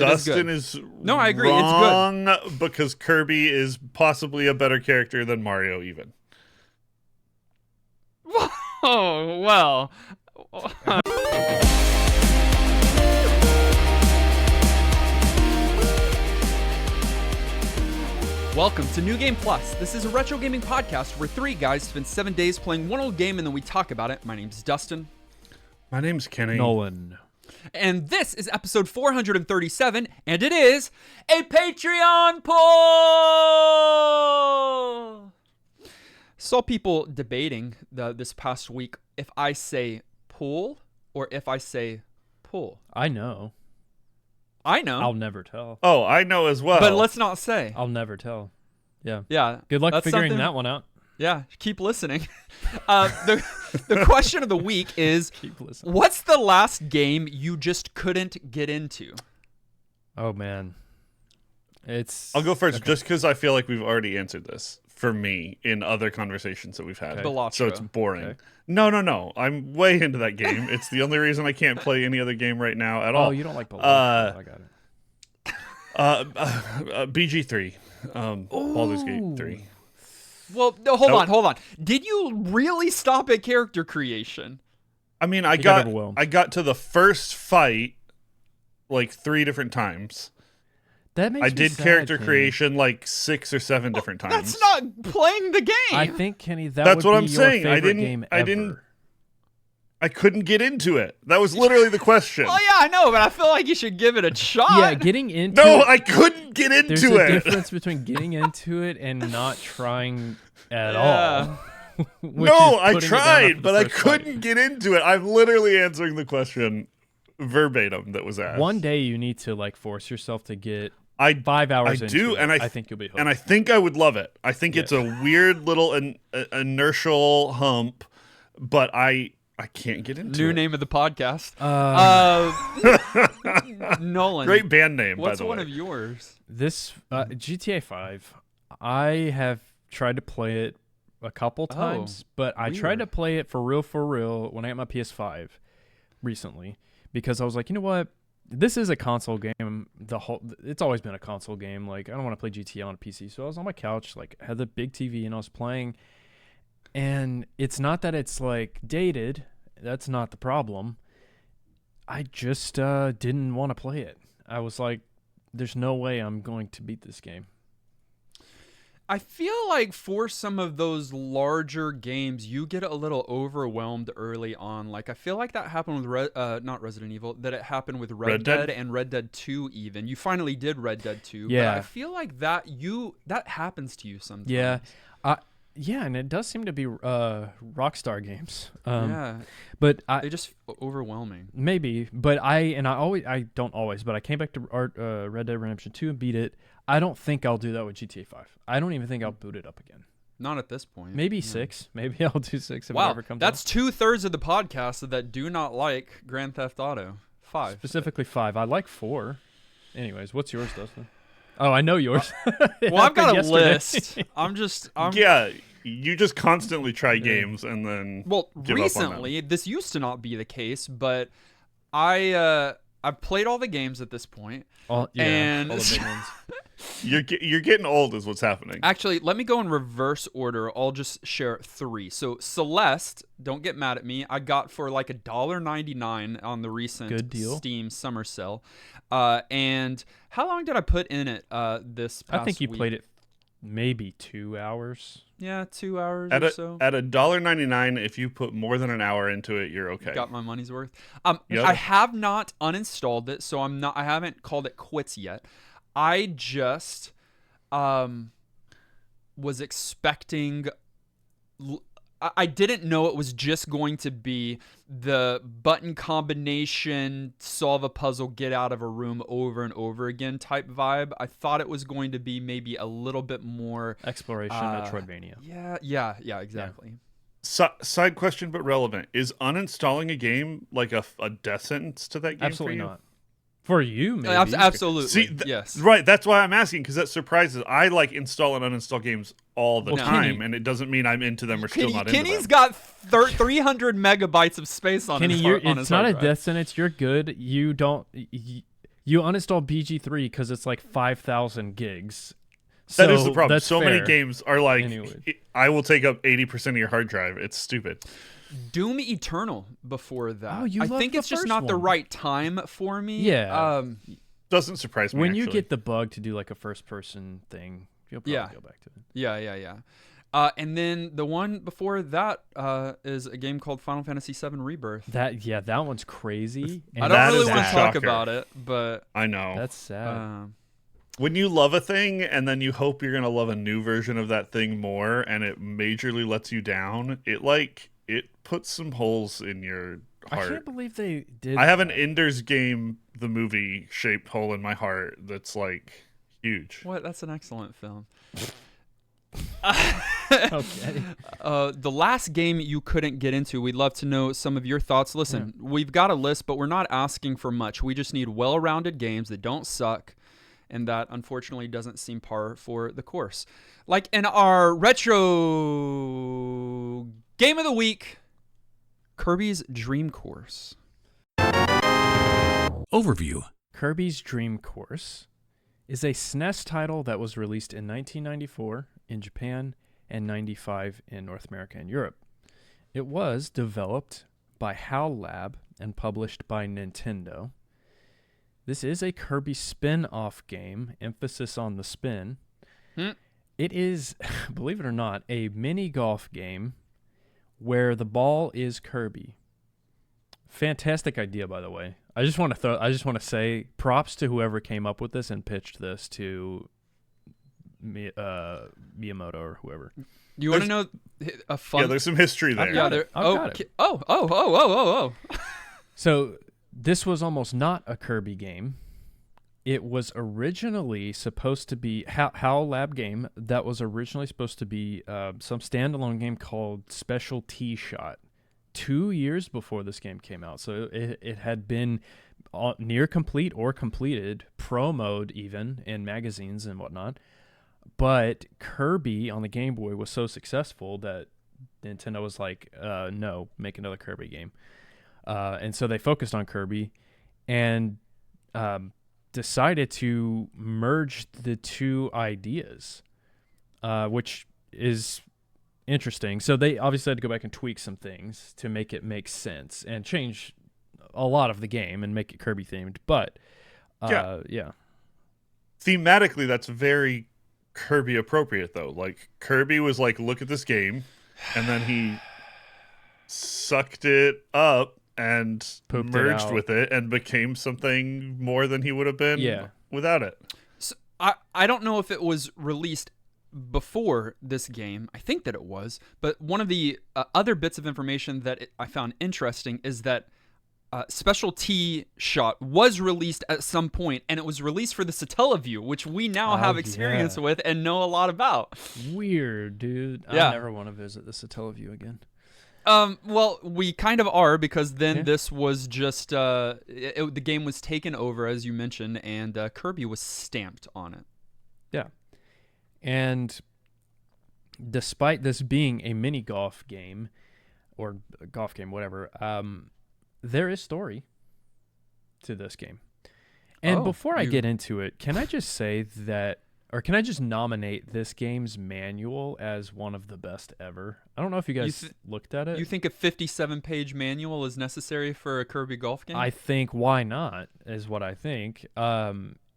Dustin is no, I agree. wrong It's good because Kirby is possibly a better character than Mario even. Oh, well. Welcome to New Game Plus. This is a retro gaming podcast where three guys spend 7 days playing one old game and then we talk about it. My name's Dustin. My name's Kenny. Nolan. And this is episode 437, and it is a Patreon poll! Saw people debating this past week if I say pool or if I say pull. I know. I'll never tell. Oh, I know as well. But let's not say. I'll never tell. Yeah. Yeah. Good luck figuring that one out. Yeah, keep listening. The question of the week is, what's the last game you just couldn't get into? Oh, man. I'll go first just because I feel like we've already answered this for me in other conversations that we've had. Okay. So it's boring. Okay. No. I'm way into that game. It's the only reason I can't play any other game right now at all. Oh, you don't like Balatro. I got it. BG3. Baldur's Gate 3. Well, no, hold on. Did you really stop at character creation? I mean, I got to the first fight like 3 different times. That makes I me did sad, character Kenny. creation like 6 or 7 different times. That's not playing the game. I think, Kenny, that's would what be I'm saying. Your favorite game ever. I couldn't get into it. That was literally the question. Well, yeah, I know, but I feel like you should give it a shot. Yeah, getting into No, it, I couldn't get into there's it. There's a difference between getting into it and not trying at all. No, I tried, but I couldn't get into it. I'm literally answering the question verbatim that was asked. One day you need to force yourself to get 5 hours into it. And I think you'll be hooked. And I think I would love it. I think it's a weird little inertial hump, but I can't get into it. New name of the podcast. Nolan. Great band name, by the way. What's one of yours? This GTA 5, I have tried to play it a couple times, but I tried to play it for real when I got my PS5 recently because I was like, you know what? This is a console game. It's always been a console game. I don't want to play GTA on a PC. So I was on my couch, had the big TV, and I was playing. And it's not that it's dated. That's not the problem. I just didn't want to play it. I was like, there's no way I'm going to beat this game. I feel like for some of those larger games, you get a little overwhelmed early on. I feel like that happened with not Resident Evil, that it happened with Red Dead and Red Dead 2 even. You finally did Red Dead 2. Yeah. But I feel like that happens to you sometimes. Yeah. Yeah, and it does seem to be Rockstar games. But they're just overwhelming. Maybe, but I don't always, but I came back to Red Dead Redemption 2 and beat it. I don't think I'll do that with GTA 5. I don't even think I'll boot it up again. Not at this point. Maybe 6. Maybe I'll do 6 if it ever comes out. That's 2/3 of the podcast that do not like Grand Theft Auto 5. Specifically 5. I like 4. Anyways, what's yours, Dustin? Oh, I know yours. Well, I've got a list. Yeah, you just constantly try games and then give recently, up on them. this used to not be the case, but I've played all the games at this point. All the big ones. You're getting old is what's happening. Actually, let me go in reverse order. I'll just share 3. So Celeste, don't get mad at me. I got for $1.99 on the recent Good deal. Steam summer sale. And how long did I put in it this past I think you week? played it maybe 2 hours. Yeah, 2 hours At or so. At $1.99, if you put more than an hour into it, you're okay. Got my money's worth. Yep. I have not uninstalled it, so I haven't called it quits yet. I just was expecting. I didn't know it was just going to be the button combination, solve a puzzle, get out of a room over and over again type vibe. I thought it was going to be maybe a little bit more Exploration, Metroidvania. Yeah, exactly. Side question, but relevant. Is uninstalling a game a death sentence to that game? Absolutely for you? not. For you, maybe. Absolutely. See, yes. Right. That's why I'm asking, because that surprises. I install and uninstall games all the time, Kenny, and it doesn't mean I'm into them or still not into them. Kenny's got 300 megabytes of space on Kenny, his it's not a death sentence. You're good. You don't. You uninstall BG3 because it's like 5,000 gigs. That is the problem. That's so fair. many games are like, Anyway. I will take up 80% of your hard drive. It's stupid. Doom Eternal before that. Oh, you I loved think the it's just first not the one. right time for me. Yeah. Doesn't surprise me. When you actually. get the bug to do like a first-person thing, you'll probably go back to it. Yeah. And then the one before that is a game called Final Fantasy VII Rebirth. That one's crazy. I and don't That really is a want to talk shocker. about it, but I know. That's sad. When you love a thing and then you hope you're going to love a new version of that thing more and it majorly lets you down, it puts some holes in your heart. I can't believe they did. I have an Ender's Game, the movie, shaped hole in my heart that's like huge. what? That's an excellent film. Okay. The last game you couldn't get into, we'd love to know some of your thoughts. Listen, we've got a list, but we're not asking for much. We just need well-rounded games that don't suck, and that unfortunately doesn't seem par for the course. Like in our retro game of the week, Kirby's Dream Course. Overview. Kirby's Dream Course is a SNES title that was released in 1994 in Japan and 95 in North America and Europe. It was developed by HAL Lab and published by Nintendo. This is a Kirby spin-off game, emphasis on the spin. It is, believe it or not, a mini golf game where the ball is Kirby. Fantastic idea, by the way. I just want to say props to whoever came up with this and pitched this to Miyamoto or whoever. You want to know a fun? Yeah, there's some history there. I've got it. Oh. So this was almost not a Kirby game. It was originally supposed to be HAL Lab game that was originally supposed to be some standalone game called Special T Shot 2 years before this game came out. So it had been near complete or completed, promoed even in magazines and whatnot. But Kirby on the Game Boy was so successful that Nintendo was like, no, make another Kirby game. And so they focused on Kirby and decided to merge the two ideas, which is interesting. So they obviously had to go back and tweak some things to make it make sense and change a lot of the game and make it Kirby themed. But yeah. Thematically, that's very Kirby appropriate, though. Like, Kirby was like, look at this game, and then he sucked it up and Pooped it merged out. with it and became something more than he would have been without it. So I don't know if it was released before this game. I think that it was. But one of the other bits of information that I found interesting is that Special T Shot was released at some point, and it was released for the Satellaview, which we now have experience with and know a lot about. Weird, dude. Yeah. I never want to visit the Satellaview again. Well, we kind of are, because then this was just the game was taken over, as you mentioned, and Kirby was stamped on it. Yeah. And despite this being a mini golf game or a golf game, whatever, there is story to this game. And before I get into it, can I just say that, or can I just nominate this game's manual as one of the best ever? I don't know if you guys looked at it. You think a 57-page manual is necessary for a Kirby golf game? I think why not is what I think.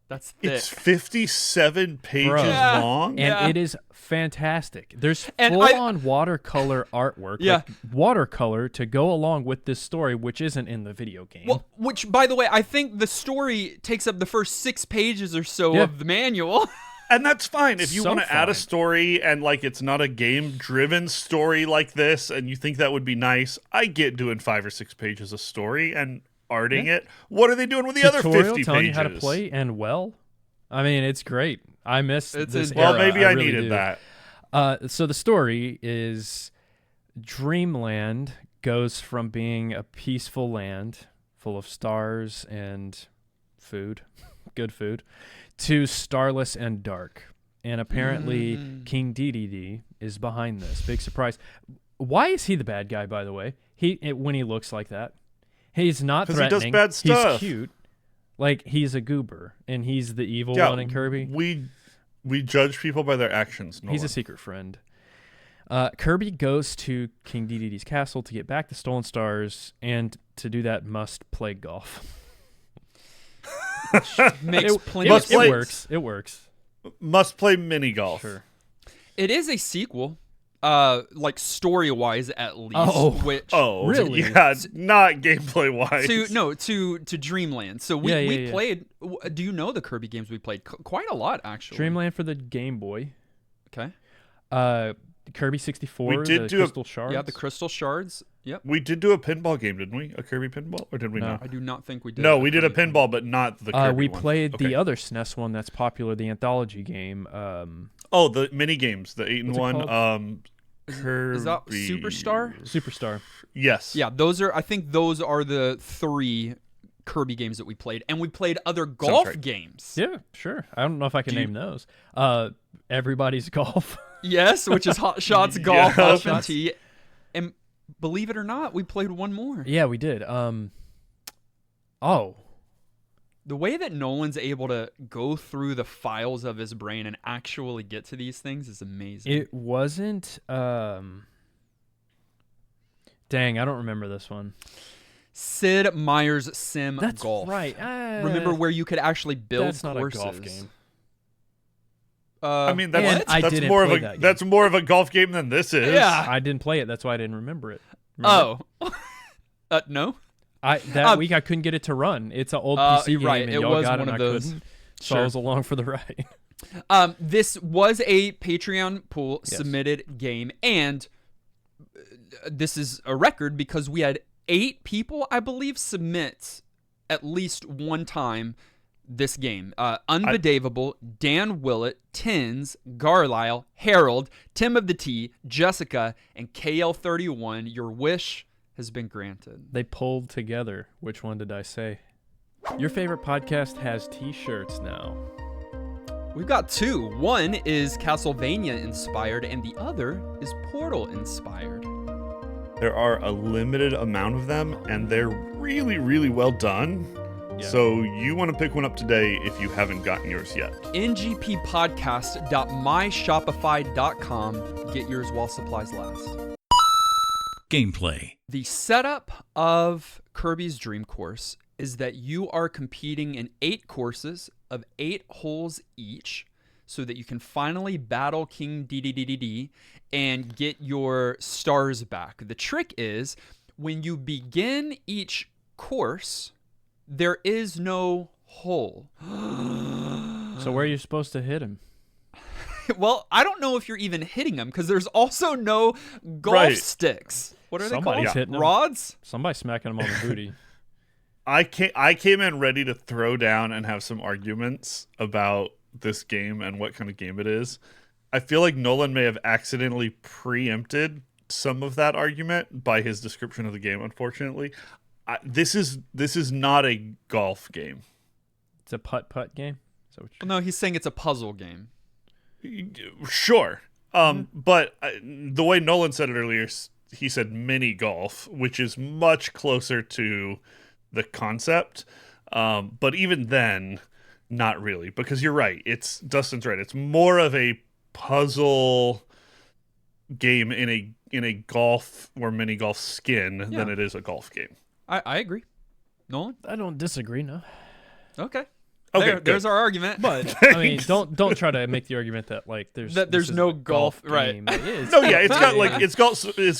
That's thick. It's 57 pages long. And it is fantastic. There's full-on watercolor artwork, like watercolor to go along with this story, which isn't in the video game. Well, which, by the way, I think the story takes up the first 6 pages or so of the manual. And that's fine. If you So want to add a fine. story and like it's not a game-driven story like this and you think that would be nice, I get doing 5 or 6 pages of story and arting it. What are they doing with the other 50 telling pages? you how to play and I mean, it's great. I miss this Well, era. maybe I really needed do. that. So the story is Dreamland goes from being a peaceful land full of stars and food, good food, to starless and dark. And apparently King Dedede is behind this. Big surprise. Why is he the bad guy, by the way? When he looks like that? He's not 'Cause he does threatening. bad stuff. He's cute. Like, he's a goober, and he's the evil one in Kirby. We judge people by their actions. He's a secret friend. Kirby goes to King Dedede's castle to get back the stolen stars, and to do that must play golf. Makes plenty of sense. It works. It works. Must play mini golf. Sure. It is a sequel, like story-wise at least. Oh, really? Yeah, not gameplay-wise. To Dreamland. So we played. Do you know the Kirby games we played? Quite a lot, actually. Dreamland for the Game Boy. Okay. Kirby 64. We did the do Crystal Shards. Yeah, the Crystal Shards. Yep. We did do a pinball game, didn't we? A Kirby pinball, or did we not? I do not think we did. No, we did a pinball, but not the Kirby we one. played Okay. the other SNES one that's popular, the anthology game. The mini games, the 8-in-1. Kirby. Is that Superstar? Superstar. Yes. Yeah, I think those are the 3 Kirby games that we played, and we played other golf games. Yeah, sure. I don't know if I can name those. Everybody's Golf. Yes, which is Hot Shots Golf, Yeah. FNT. And believe it or not, we played one more. Yeah, we did. The way that Nolan's able to go through the files of his brain and actually get to these things is amazing. It wasn't. Dang, I don't remember this one. Sid Meier's Sim That's Golf. right. Remember where you could actually build That's not courses? a golf game. I mean, didn't more of play a that game. that's more of a golf game than this is. Yeah. I didn't play it. That's why I didn't remember it. Remember? No. That week I couldn't get it to run. It's an old PC game, right. and It y'all was got one it, of and I those. couldn't. So I was along for the ride. This was a Patreon pool submitted game, and this is a record because we had 8 people, I believe, submit at least one time this game. Unbelievable, Dan Willett, Tins, Garlisle, Harold, Tim of the T, Jessica, and KL31. Your wish has been granted. They pulled together. Which one did I say? Your favorite podcast has t-shirts now. We've got 2. One is Castlevania inspired, and the other is Portal inspired. There are a limited amount of them, and they're really, really well done. Yeah. So you want to pick one up today if you haven't gotten yours yet. ngppodcast.myshopify.com. Get yours while supplies last. Gameplay. The setup of Kirby's Dream Course is that you are competing in 8 courses of 8 holes each so that you can finally battle King Dedede and get your stars back. The trick is when you begin each course, there is no hole. So where are you supposed to hit him? Well, I don't know if you're even hitting them because there's also no golf sticks. What are Somebody's they called? hitting 'em. Rods? Somebody's smacking him on the booty. I came in ready to throw down and have some arguments about this game and what kind of game it is. I feel like Nolan may have accidentally preempted some of that argument by his description of the game, unfortunately. This is not a golf game. It's a putt-putt game? Is that what Well, no, he's saying it's a puzzle game. Sure. But the way Nolan said it earlier, he said mini golf, which is much closer to the concept. But even then, not really, because you're right. Dustin's right. It's more of a puzzle game in a golf or mini golf skin than it is a golf game. I agree. Nolan? I don't disagree, no. Okay. Okay, There's our argument. But I mean, don't try to make the argument that like there's no a golf, right? game. It's No, yeah, it's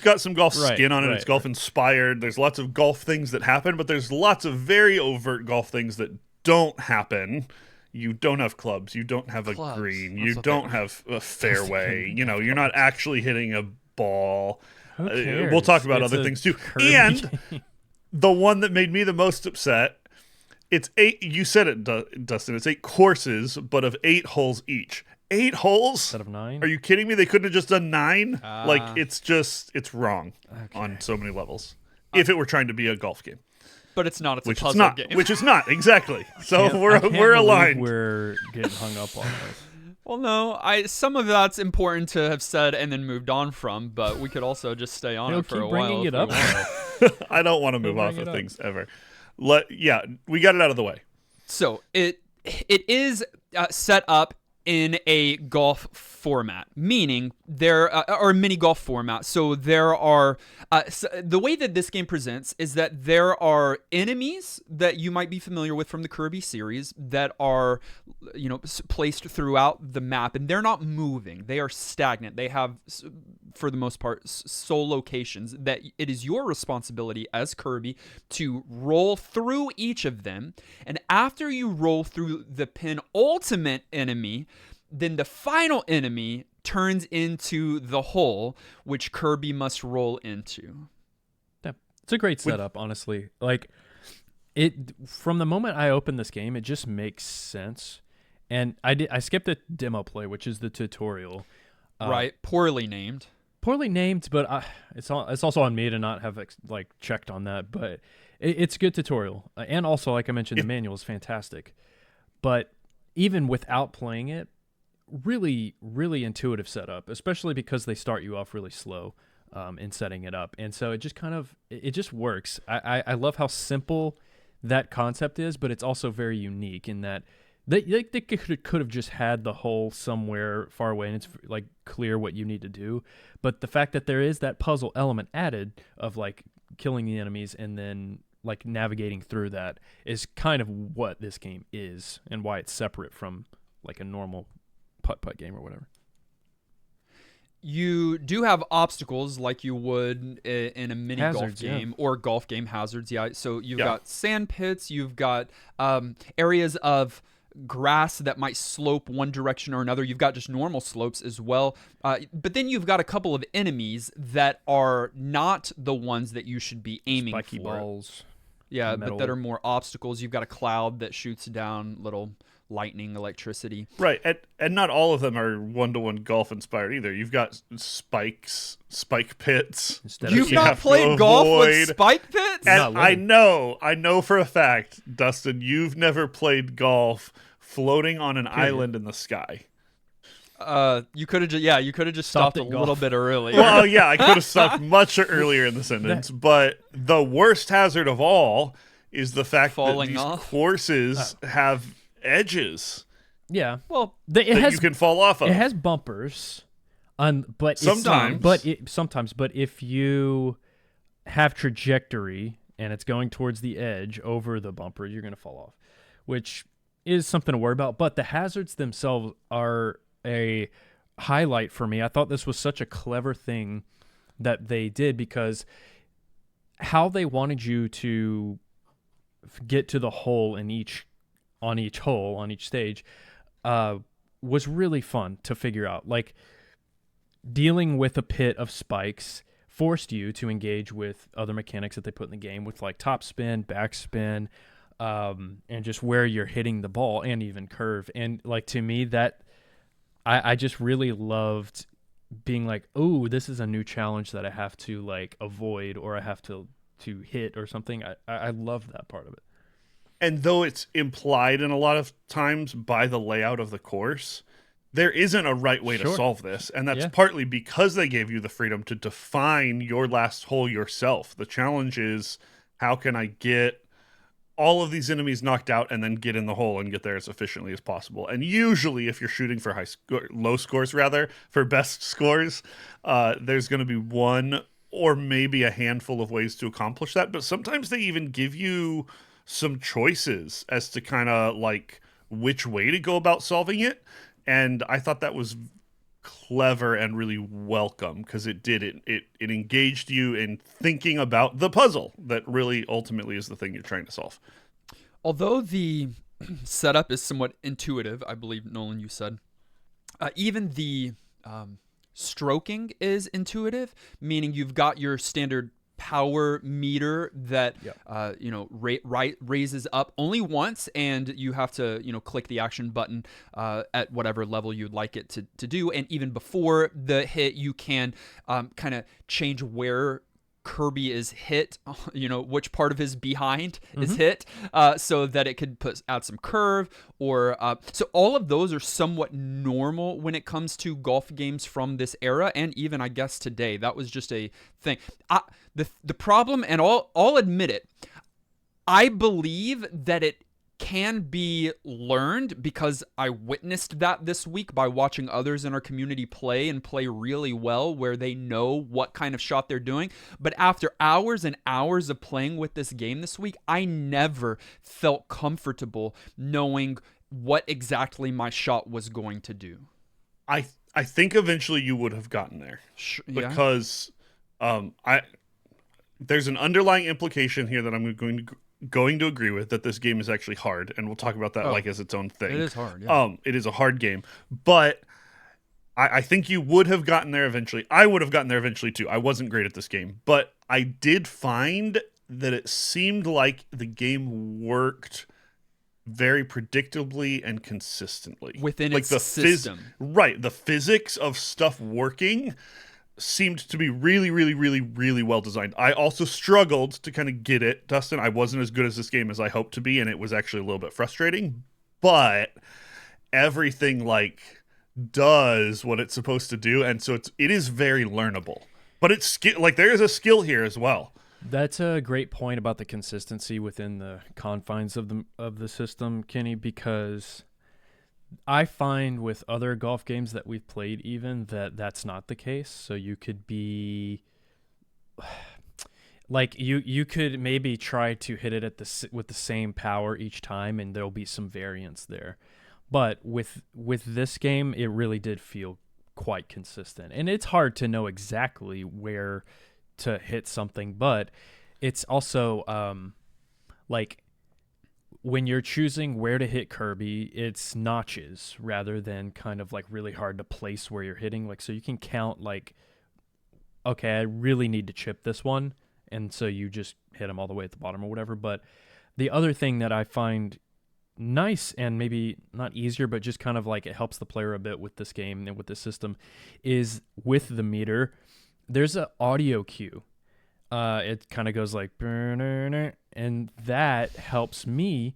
got some golf Right, skin on it. right, It's golf inspired. There's lots of golf things that happen, but there's lots of very overt golf things that don't happen. You don't have clubs. You don't have a Clubs. green. That's You what don't have a fairway. You're not actually hitting a ball. Who cares? We'll talk about It's other a things too. Kirby And game. the one that made me the most upset, it's 8. You said it, Dustin. It's 8 courses, but of 8 holes each. 8 holes? Instead of 9. Are you kidding me? They couldn't have just done 9? It's wrong on so many levels. If it were trying to be a golf game. But it's not. It's Which a it's puzzle not. game. Which it's not, exactly. So I can't we're believe aligned. We're getting hung up on this. Well, no. Some of that's important to have said and then moved on from, but we could also just stay on He'll it for keep a while. bringing if it we up. want. I don't want to move We'll off bring of it up. things ever. We got it out of the way. So it is set up in a golf format, meaning there or a mini golf format. So there are the way that this game presents is that there are enemies that you might be familiar with from the Kirby series that are, placed throughout the map, and they're not moving. They are stagnant. They have, for the most part, sole locations that it is your responsibility as Kirby to roll through each of them. And after you roll through the penultimate enemy, then the final enemy turns into the hole, which Kirby must roll into. Yeah, it's a great setup, honestly. Like, from the moment I opened this game, it just makes sense. And I skipped the demo play, which is the tutorial. Right, poorly named, but it's also on me to not have checked on that. But it's a good tutorial, and also, like I mentioned, the manual is fantastic. But even without playing it, really, really intuitive setup, especially because they start you off really slow in setting it up, and so it just it just works. I love how simple that concept is, but it's also very unique in that they could have just had the hole somewhere far away, and it's like clear what you need to do. But the fact that there is that puzzle element added of like killing the enemies and then like navigating through that is kind of what this game is, and why it's separate from like a normal putt-putt game or whatever. You do have obstacles like you would in a mini golf game or golf game, hazards. Yeah. So you've got sand pits. You've got areas of grass that might slope one direction or another. You've got just normal slopes as well. But then you've got a couple of enemies that are not the ones that you should be aiming Spiky for. balls. Yeah, metal. But that are more obstacles. You've got a cloud that shoots down little lightning, electricity. Right, and not all of them are one-to-one golf inspired either. You've got spike pits. You've not played golf with spike pits? And I know for a fact, Dustin, you've never played golf floating on an island in the sky. You could have just stopped a little bit earlier. Well, yeah, I could have stopped much earlier in the sentence, but the worst hazard of all is the fact that these courses have edges. Yeah. Well, you can fall off of. It has bumpers, but sometimes. But if you have trajectory and it's going towards the edge over the bumper, you're going to fall off, which is something to worry about. But the hazards themselves are a highlight for me. I thought this was such a clever thing that they did, because how they wanted you to get to the hole on each stage was really fun to figure out. Like, dealing with a pit of spikes forced you to engage with other mechanics that they put in the game, with like top spin, back spin, and just where you're hitting the ball, and even curve. And like, to me, that I just really loved being like, oh, this is a new challenge that I have to like avoid, or I have to hit or something. I love that part of it. And though it's implied in a lot of times by the layout of the course, there isn't a right way to solve this. And that's partly because they gave you the freedom to define your last hole yourself. The challenge is, how can I get all of these enemies knocked out and then get in the hole and get there as efficiently as possible? And usually, if you're shooting for low scores, for best scores, there's going to be one or maybe a handful of ways to accomplish that. But sometimes they even give you some choices as to kind of like which way to go about solving it. And I thought that was clever and really welcome, because it engaged you in thinking about the puzzle that really ultimately is the thing you're trying to solve. Although the setup is somewhat intuitive, I believe, Nolan, you said, even the stroking is intuitive, meaning you've got your standard power meter that raises up only once, and you have to click the action button at whatever level you'd like it to do. And even before the hit, you can kind of change where Kirby is hit, which part of his behind is hit, so that it could add some curve, or so all of those are somewhat normal when it comes to golf games from this era, and even I guess today. That was just a thing. The problem, and I'll admit it, I believe that it can be learned, because I witnessed that this week by watching others in our community play and play really well, where they know what kind of shot they're doing. But after hours and hours of playing with this game this week, I never felt comfortable knowing what exactly my shot was going to do. I think eventually you would have gotten there, because there's an underlying implication here that I'm going to agree with, that this game is actually hard, and we'll talk about that like as its own thing. It is hard. Yeah. It is a hard game, but I think you would have gotten there eventually. I would have gotten there eventually too. I wasn't great at this game, but I did find that it seemed like the game worked very predictably and consistently within like its system. Right, the physics of stuff working seemed to be really, really, really, really well designed. I also struggled to kind of get it, Dustin. I wasn't as good as this game as I hoped to be, and it was actually a little bit frustrating. But everything does what it's supposed to do, and so it is very learnable. But it's there is a skill here as well. That's a great point about the consistency within the confines of the system, Kenny, because I find with other golf games that we've played even that's not the case. So you could be you could maybe try to hit it with the same power each time, and there'll be some variance there. But with this game, it really did feel quite consistent, and it's hard to know exactly where to hit something, but it's also when you're choosing where to hit Kirby, it's notches rather than kind of really hard to place where you're hitting. So you can count okay, I really need to chip this one, and so you just hit them all the way at the bottom or whatever. But the other thing that I find nice, and maybe not easier, but just kind of it helps the player a bit with this game and with the system, is with the meter, there's an audio cue. It kind of goes and that helps me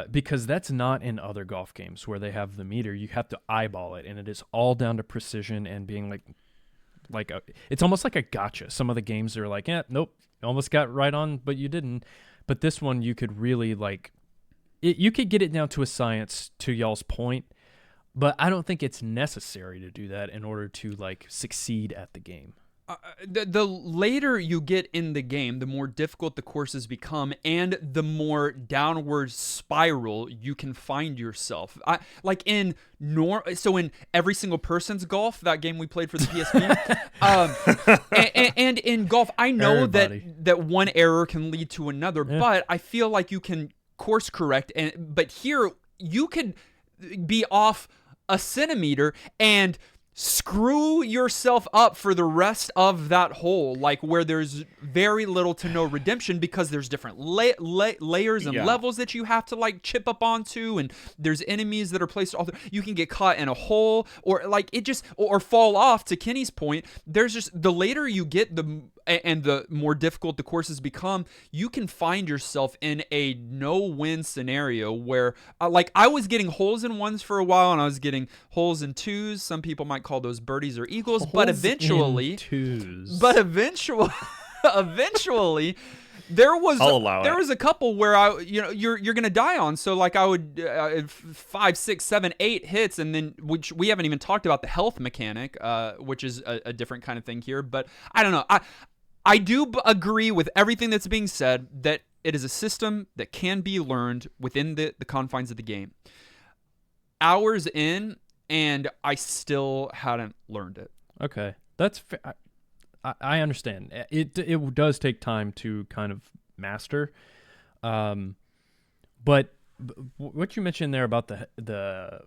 because that's not in other golf games where they have the meter. You have to eyeball it, and it is all down to precision and being it's almost like a gotcha. Some of the games are nope, almost got right on, but you didn't. But this one, you could really you could get it down to a science, to y'all's point, but I don't think it's necessary to do that in order to succeed at the game. The later you get in the game, the more difficult the courses become, and the more downward spiral you can find yourself. In Every Single Person's Golf, that game we played for the PSP, and in golf, I know that one error can lead to another, but I feel like you can course correct, but here you could be off a centimeter and screw yourself up for the rest of that hole, where there's very little to no redemption, because there's different layers and levels that you have to chip up onto, and there's enemies that are placed all you can get caught in a hole, or or fall off. To Kenny's point, there's just the later you get, and the more difficult the courses become, you can find yourself in a no-win scenario where I was getting holes in ones for a while, and I was getting holes in twos. Some people might call those birdies or eagles, but eventually eventually there was a couple where you're gonna die on. So I would 5, 6, 7, 8 hits, and then, which we haven't even talked about the health mechanic, which is a different kind of thing here. But I don't know. I do agree with everything that's being said, that it is a system that can be learned within the confines of the game. Hours in, and I still hadn't learned it. Okay, that's I understand. It does take time to kind of master, but what you mentioned there about the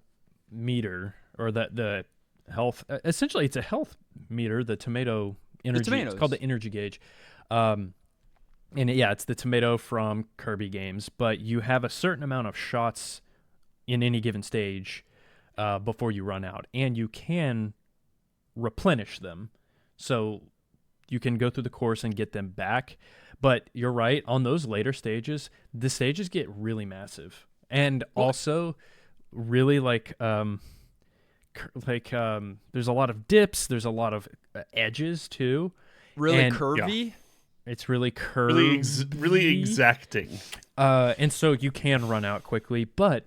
meter, or the health. Essentially, it's a health meter. The tomato energy. It's called the energy gauge. And it's the tomato from Kirby games, but you have a certain amount of shots in any given stage before you run out, and you can replenish them. So you can go through the course and get them back. But you're right, on those later stages, the stages get really massive, and also really there's a lot of dips, there's a lot of edges too. Really curvy? It's really curvy. Really exacting. And so you can run out quickly. But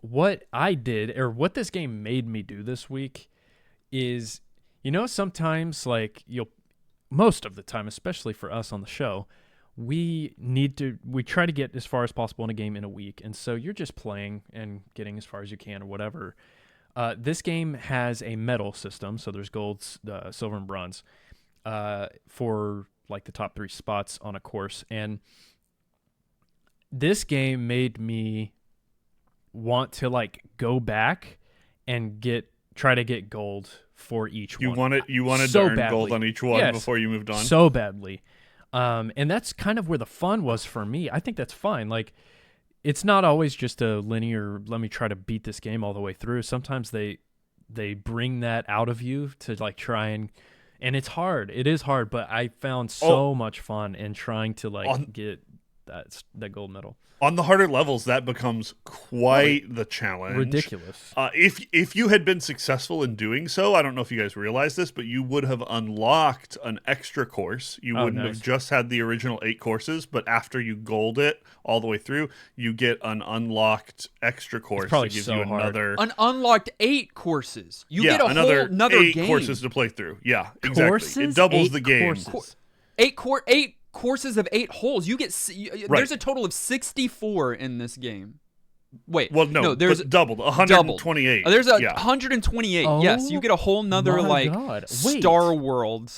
what I did, or what this game made me do this week, is, sometimes most of the time, especially for us on the show, we try to get as far as possible in a game in a week. And so you're just playing and getting as far as you can or whatever. This game has a medal system. So there's gold, silver, and bronze for the top 3 spots on a course. And this game made me want to go back and try to get gold for each one. You wanted so to earn badly. gold on each one before you moved on. So badly. And that's kind of where the fun was for me. I think that's fine. It's not always just a linear, let me try to beat this game all the way through. Sometimes they bring that out of you to try and it's hard. It is hard, but I found so much fun in trying to get that gold medal. On the harder levels, that becomes quite the challenge. Ridiculous. If you had been successful in doing so, I don't know if you guys realize this, but you would have unlocked an extra course. You wouldn't have just had the original 8 courses, but after you gold it all the way through, you get an unlocked extra course that gives you another... An unlocked 8 courses. You get a whole another 8 game. courses to play through. Yeah, exactly. Courses? It doubles the game. Courses. 8 courses of 8 holes. You get there's a total of 64 in this game. Wait, no, there's doubled 128. There's 128. Yes, you get a whole nother Star World.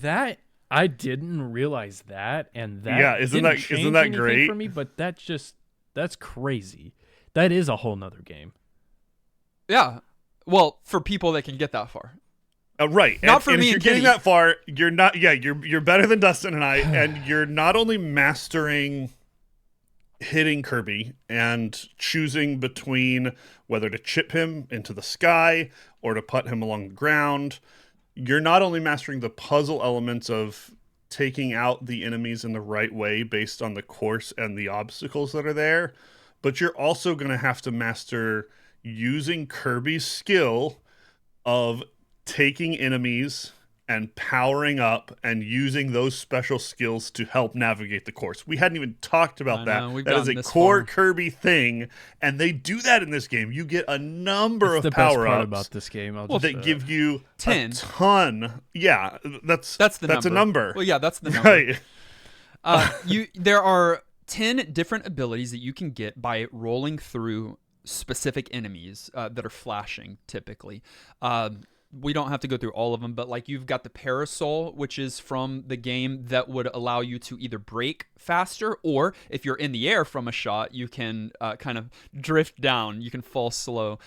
That I didn't realize that, and that isn't that great for me? But that's crazy. That is a whole nother game. Yeah, well, for people that can get that far. Right. Not for me. If you're getting that far, you're not. Yeah, you're better than Dustin and I, and you're not only mastering hitting Kirby and choosing between whether to chip him into the sky or to put him along the ground. You're not only mastering the puzzle elements of taking out the enemies in the right way based on the course and the obstacles that are there, but you're also going to have to master using Kirby's skill of taking enemies and powering up and using those special skills to help navigate the course. We hadn't even talked about that. That is a core Kirby thing, and they do that in this game. You get a number of power-ups. That's the best part about this game. That give you 10. A ton. Yeah, that's a number. Well, yeah, that's the number. Right. There are 10 different abilities that you can get by rolling through specific enemies that are flashing, typically. We don't have to go through all of them, but you've got the parasol, which is from the game that would allow you to either brake faster, or if you're in the air from a shot, you can kind of drift down. You can fall slow.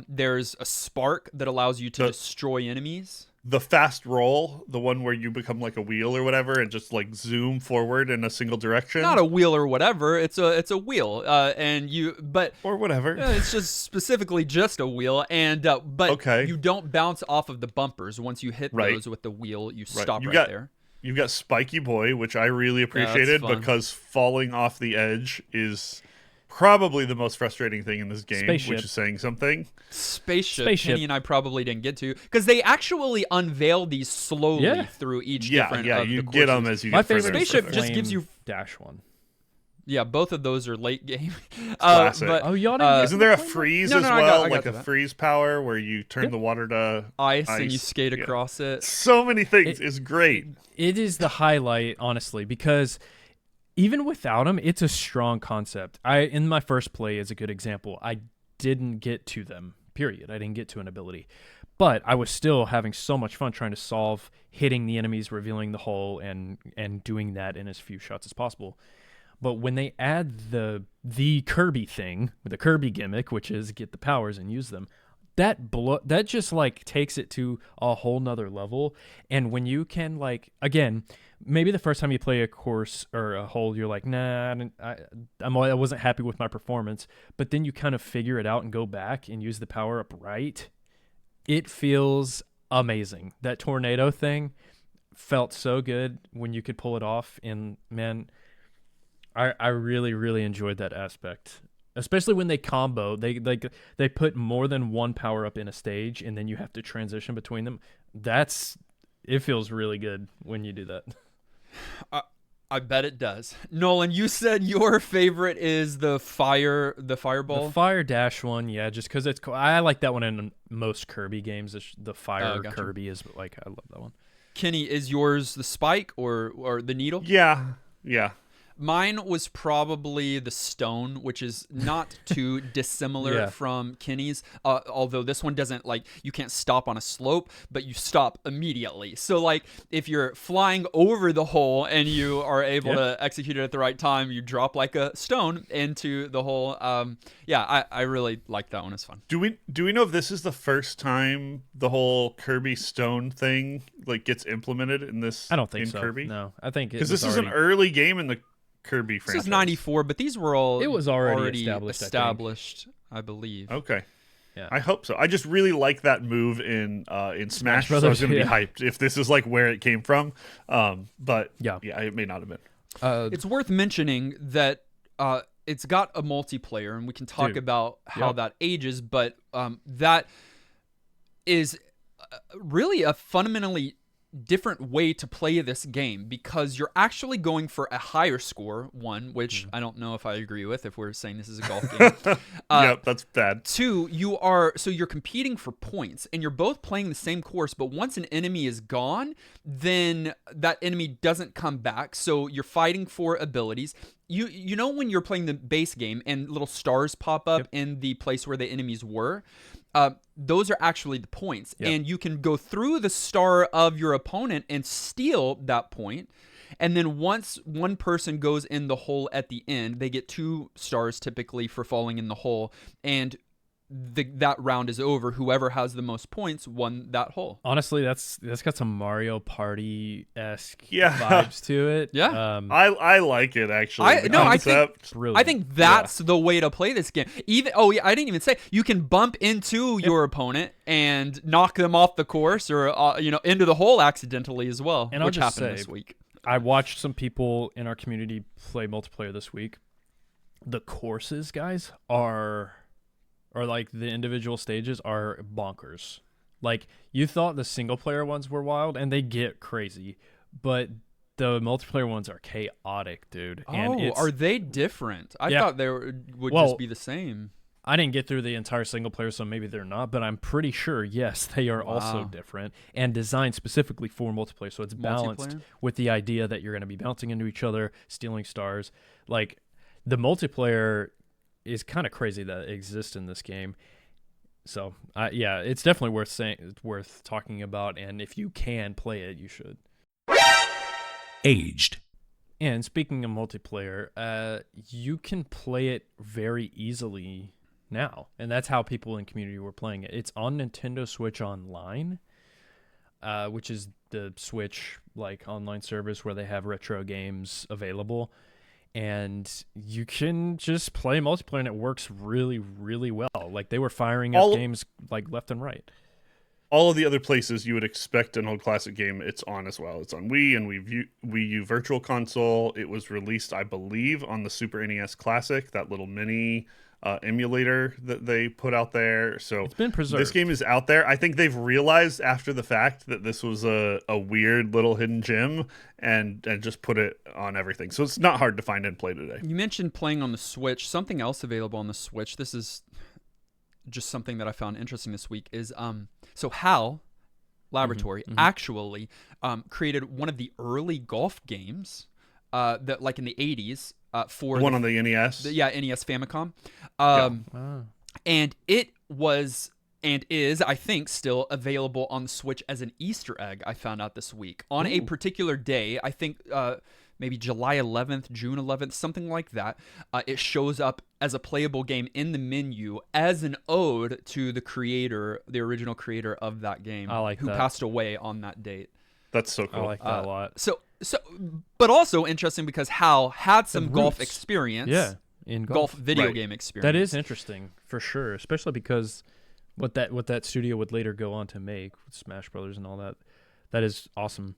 There's a spark that allows you to destroy enemies. The fast roll, the one where you become like a wheel or whatever and just zoom forward in a single direction. Not a wheel or whatever. It's a wheel, or whatever. It's just specifically just a wheel, and you don't bounce off of the bumpers once you hit those with the wheel. You stop there. You've got Spiky Boy, which I really appreciated because falling off the edge is probably the most frustrating thing in this game, which is saying something. Spaceship. Kenny and I probably didn't get to, because they actually unveil these slowly through each different of you the get them as you get further. Spaceship just gives you Dash one. Yeah, both of those are late game. Classic. Isn't there a freeze as well, like a freeze power where you turn the water to ice and you skate across it? So many things. It's great. It is the highlight, honestly, because even without them, it's a strong concept. In my first play, as a good example, I didn't get to them, period. I didn't get to an ability. But I was still having so much fun trying to solve, hitting the enemies, revealing the hole, and doing that in as few shots as possible. But when they add the Kirby thing, the Kirby gimmick, which is get the powers and use them, that just takes it to a whole nother level. And when you can again, maybe the first time you play a course or a hole, you're like, nah, I wasn't happy with my performance. But then you kind of figure it out and go back and use the power up right. It feels amazing. That tornado thing felt so good when you could pull it off. And man, I really, really enjoyed that aspect. Especially when they combo, they put more than one power up in a stage, and then you have to transition between them. It feels really good when you do that. I bet it does. Nolan, you said your favorite is the fireball. The Fire Dash one, yeah, just because it's cool. I like that one in most Kirby games. The Fire gotcha. Kirby is like, I love that one. Kenny, is yours the spike or the needle? Yeah. Mine was probably the stone, which is not too dissimilar from Kenny's. Although this one doesn't, like, you can't stop on a slope, but you stop immediately. So, like, if you're flying over the hole and you are able to execute it at the right time, you drop like a stone into the hole. I really like that one. It's fun. Do we know if this is the first time the whole Kirby stone thing like gets implemented in this? I don't think in so. Kirby? No, I think because this is an early game in the Kirby franchise. This is 94, but these were all it was already established, I believe. Okay. Yeah. I hope so. I just really like that move in Smash Brothers. So I was going to be hyped if this is like where it came from. But yeah, it may not have been. It's worth mentioning that it's got a multiplayer, and we can talk about how that ages, but that is really a fundamentally different way to play this game, because you're actually going for a higher score, one, which I don't know if I agree with if we're saying this is a golf game. Yep, that's bad. Two, you're competing for points, and you're both playing the same course, but once an enemy is gone, then that enemy doesn't come back, so you're fighting for abilities. You know when you're playing the base game and little stars pop up in the place where the enemies were? Those are actually the points. And you can go through the star of your opponent and steal that point. And then once one person goes in the hole at the end, they get 2 stars typically for falling in the hole. And that round is over. Whoever has the most points won that hole. Honestly, that's got some Mario Party-esque vibes to it. Yeah. I like it, actually. I think that's the way to play this game. I didn't even say you can bump into your opponent and knock them off the course, or into the hole accidentally as well, and which happened this week. I watched some people in our community play multiplayer this week. The courses, guys, or like the individual stages are bonkers. Like, you thought the single player ones were wild, and they get crazy, but the multiplayer ones are chaotic, dude. And are they different? I thought they would just be the same. I didn't get through the entire single player, so maybe they're not, but I'm pretty sure, yes, they are also different and designed specifically for multiplayer. So it's balanced with the idea that you're going to be bouncing into each other, stealing stars. Like, the multiplayer is kind of crazy that it exists in this game. So, it's definitely worth talking about, and if you can play it, you should. Aged. And speaking of multiplayer, you can play it very easily now, and that's how people in community were playing it. It's on Nintendo Switch Online, which is the Switch like online service where they have retro games available. And you can just play multiplayer, and it works really, really well. Like, they were firing up games like left and right. All of the other places you would expect an old classic game, it's on as well. It's on Wii and Wii U Virtual Console. It was released, I believe, on the Super NES Classic, that little mini emulator that they put out there. So it's been preserved. This game is out there. I think they've realized after the fact that this was a weird little hidden gem, and just put it on everything. So it's not hard to find and play today. You mentioned playing on the Switch. Something else available on the Switch, this is just something that I found interesting this week, is so HAL Laboratory actually created one of the early golf games that, like, in the 80s, for on the NES. NES Famicom. And it was and is, I think, still available on the Switch as an Easter egg, I found out this week. On a particular day, I think maybe July 11th, June 11th, something like that, it shows up as a playable game in the menu as an ode to the original creator of that game, who passed away on that date. That's so cool. I like that a lot. So, but also interesting because HAL had some golf experience. In golf video game experience. That is interesting for sure, especially because what that studio would later go on to make with Smash Brothers and all that. That is awesome.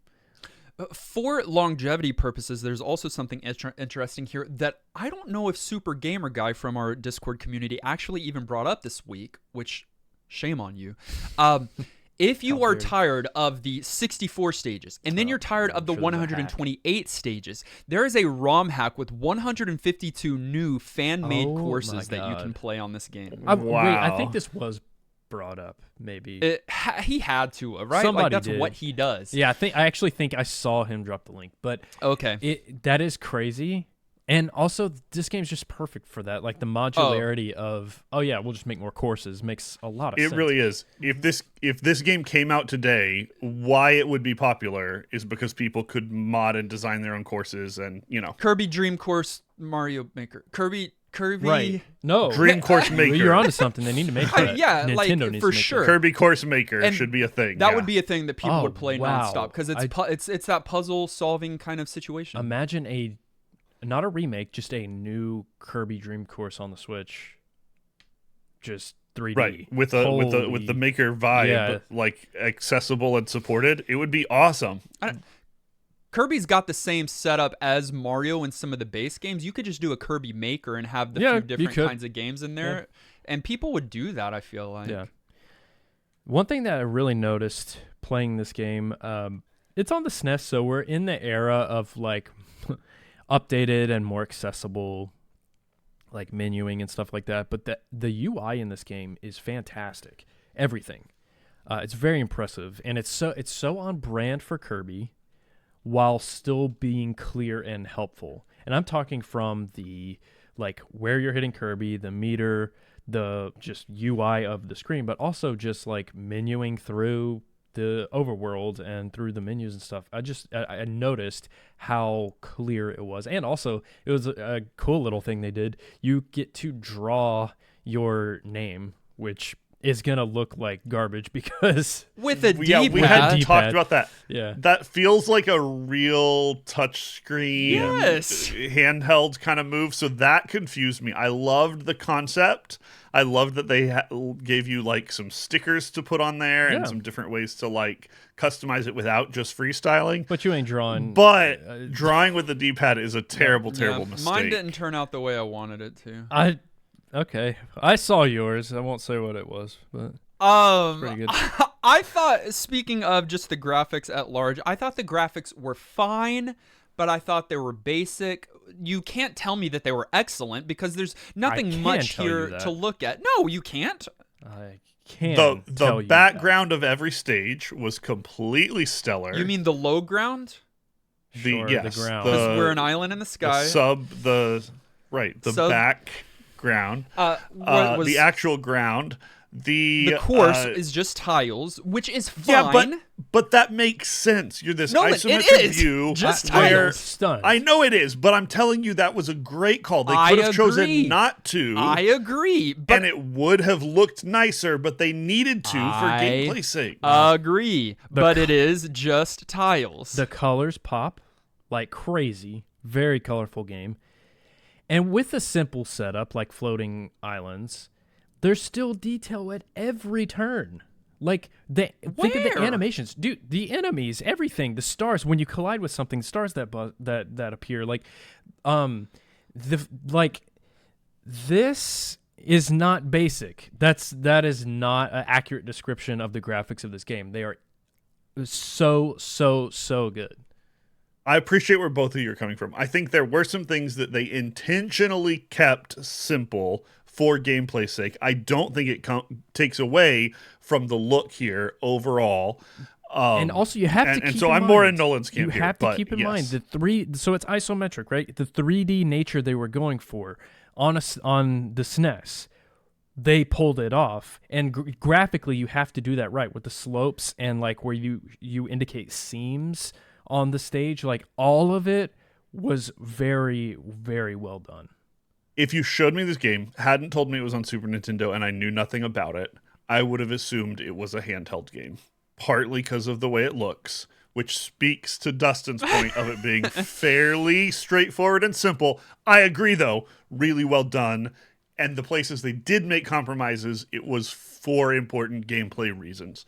For longevity purposes, there's also something interesting here that I don't know if Super Gamer Guy from our Discord community actually even brought up this week, which, shame on you. If you are weird. tired of the 64 stages, and then you're tired of the sure there's a hack. 128 stages, there is a ROM hack with 152 new fan-made Oh my courses that you God. can play on this game. Wow. Wait, I think this was brought up, maybe. He had to, right? Somebody like that's did. what he does. Yeah, I actually think I saw him drop the link, but Okay. that is crazy. And also, this game's just perfect for that. Like the modularity of, we'll just make more courses makes a lot of sense. It really is. If this game came out today, why it would be popular is because people could mod and design their own courses, and Kirby Dream Course Mario Maker. Kirby. Right. No. Dream Course Maker. You're onto something. They need to make that. Yeah, like, Nintendo needs for to make sure. that. Kirby Course Maker And should be a thing. That would be a thing that people Oh, would play wow. nonstop because it's that puzzle solving kind of situation. Imagine not a remake, just a new Kirby Dream Course on the Switch. Just 3D. right with the Maker vibe, Yeah. like accessible and supported. It would be awesome. Kirby's got the same setup as Mario in some of the base games. You could just do a Kirby Maker and have the Yeah, few you different could. kinds of games in there, and people would do that. I feel like. Yeah. One thing that I really noticed playing this game, it's on the SNES, so we're in the era of like updated and more accessible like menuing and stuff like that. But the UI in this game is fantastic. Everything. It's very impressive, and it's so on brand for Kirby, while still being clear and helpful. And I'm talking from the like where you're hitting Kirby, the meter, the just UI of the screen, but also just like menuing through the overworld and through the menus and stuff. I noticed how clear it was. And also it was a cool little thing they did. You get to draw your name, which is going to look like garbage because With a Yeah, we D-pad. had D-pad. talked about that. yeah. That feels like a real touchscreen, Yes. handheld kind of move. So that confused me. I loved the concept. I loved that they gave you like some stickers to put on there and Yeah. some different ways to like customize it without just freestyling. But you ain't drawing. But drawing with the D-pad is a terrible, terrible Yeah, mistake. Mine didn't turn out the way I wanted it to. Okay. I saw yours. I won't say what it was, but pretty good. I thought, speaking of just the graphics at large, I thought the graphics were fine, but I thought they were basic. You can't tell me that they were excellent because there's nothing can much tell you here that. to look at. No, you can't. I can't The tell you background of every stage was completely stellar. You mean the low ground? that. Sure, yes, the ground. Because we're an island in the sky. the background, What was the actual ground, the course is just tiles, which is fine. yeah, but that makes sense. You're this No, it isometric is. view, Just where tiles. Stunned. I know it is, but I'm telling you that was a great call. They I could have agree. chosen not to, I agree, but and it would have looked nicer, but they needed to for gameplay sake. agree, but it is just tiles. The colors pop like crazy. Very colorful game. And with a simple setup like floating islands, there's still detail at every turn. Like think of the Where? animations, dude. The enemies, everything, the stars. When you collide with something, stars that appear. This is not basic. That is not an accurate description of the graphics of this game. They are so good. I appreciate where both of you are coming from. I think there were some things that they intentionally kept simple for gameplay's sake. I don't think it takes away from the look here overall. And also, you have to keep and so in I'm mind, more in Nolan's camp you here. have to but keep in yes. mind so it's isometric, right? The 3D nature they were going for on the SNES, they pulled it off. And graphically, you have to do that right with the slopes and like where you indicate seams on the stage. Like all of it was very, very well done. If you showed me this game, hadn't told me it was on Super Nintendo, and I knew nothing about it, I would have assumed it was a handheld game. Partly because of the way it looks, which speaks to Dustin's point of it being fairly straightforward and simple. I agree, though, really well done. And the places they did make compromises, it was for important gameplay reasons.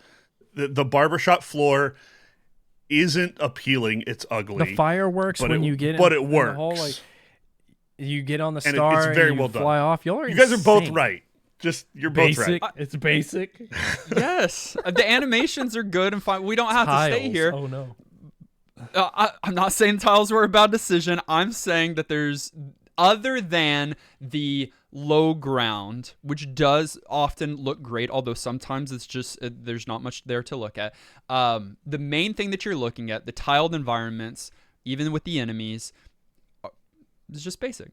The barbershop floor isn't appealing, it's ugly. The fireworks but when it- you get but in it the whole, works. like, you get on the And star it's very and you well done. fly off. Y'all are You guys are both insane. right. Just you're both right. It's basic. Yes, the animations are good and fine. We don't have to stay here. Oh no. I'm not saying tiles were a bad decision. I'm saying that there's, other than the low ground, which does often look great, although sometimes it's just there's not much there to look at. The main thing that you're looking at, the tiled environments, even with the enemies, is just basic.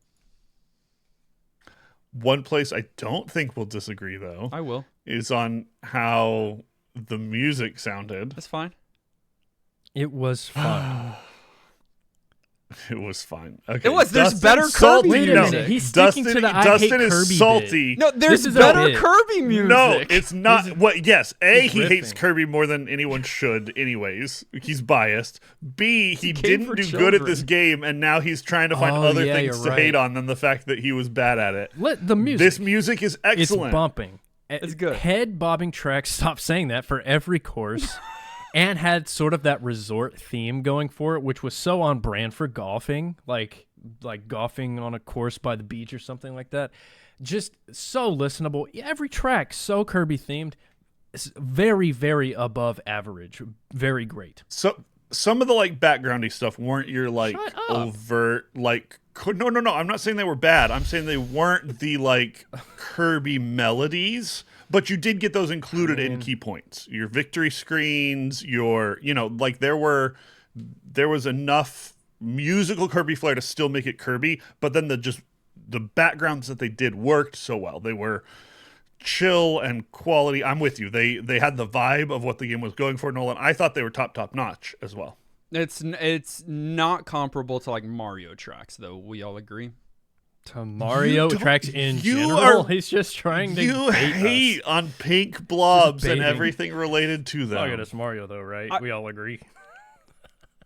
One place I don't think we'll disagree, though, I will, is on how the music sounded. That's fine. It was fun. It was fine. Okay. It was. There's Dustin's better salty. Kirby Wait a music. minute. He's sticking to the I hate Dustin Kirby is salty. bit. No, there's This is better a bit. Kirby music. No, it's not. What? Yes. A, He's he hates riffing. Kirby more than anyone should. Anyways, he's biased. B, he Game didn't for do good at children. this game, and now he's trying to find Oh, other yeah, things you're to hate right. on than the fact that he was bad at it. The music. This music is excellent. It's bumping. It's good. Head bobbing tracks. Stop saying that for every course. And had sort of that resort theme going for it, which was so on brand for golfing, like golfing on a course by the beach or something like that. Just so listenable. Every track so Kirby themed. It's very, very above average. Very great. So some of the backgroundy stuff weren't your Shut up. overt no. I'm not saying they were bad. I'm saying they weren't the Kirby melodies, but you did get those included in key points. Your victory screens, there was enough musical Kirby flair to still make it Kirby, but then the backgrounds that they did worked so well. They were chill and quality. I'm with you. They had the vibe of what the game was going for, Nolan. I thought they were top notch as well. It's not comparable to Mario tracks, though. We all agree. To Mario tracks in you general, are- he's just trying to You bait hate us. on pink blobs and baiting. everything related to them. Look at us, Mario, though, right? We all agree.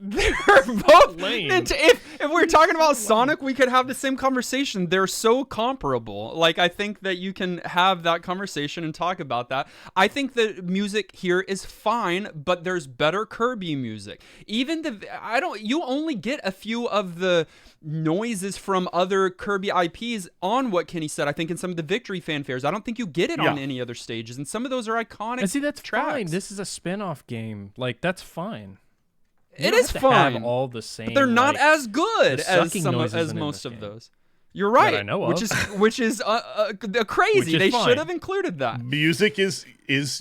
They're both Lame. If we're talking about Sonic, we could have the same conversation. They're so comparable. I think that you can have that conversation and talk about that. I think the music here is fine, but there's better Kirby music. Even you only get a few of the noises from other Kirby IPs on what Kenny said. I think in some of the victory fanfares. I don't think you get it on any other stages, and some of those are iconic. And see, that's tracks. fine. This is a spin-off game. That's fine. It is have fine. all the same. But they're not as good the as sucking noises as in most this of game. those. You're right. That I know of. Which is crazy. Which is They fine. should have included that. Music is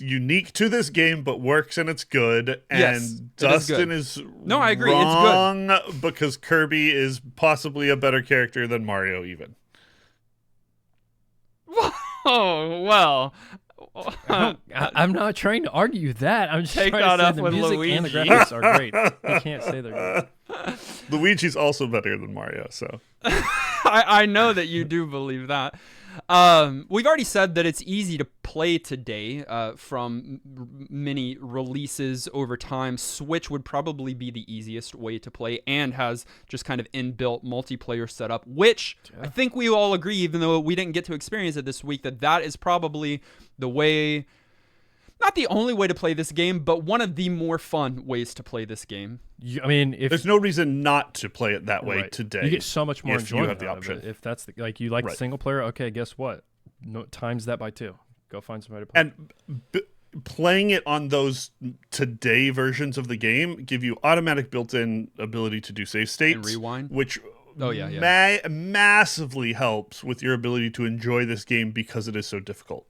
unique to this game, but works and it's good. And Yes, it is Dustin good. is No, I agree. It's good. wrong because Kirby is possibly a better character than Mario, even. Oh well. I'm not trying to argue that. I'm just Take trying that to up say the with music and the Luigi. graphics are great. You can't say they're good. Luigi's also better than Mario, so. I know that you do believe that. We've already said that it's easy to play today from many releases over time. Switch would probably be the easiest way to play and has just kind of inbuilt multiplayer setup, which I think we all agree, even though we didn't get to experience it this week, that is probably the way, not the only way to play this game, but one of the more fun ways to play this game. I mean, There's no reason not to play it that way right. today. You get so much more if you enjoyment have the out of it. option. If that's you like the Right. single player, okay, guess what? No, times that by 2. Go find somebody to play. And playing it on those today versions of the game give you automatic built-in ability to do save states. And rewind? Which massively massively helps with your ability to enjoy this game because it is so difficult.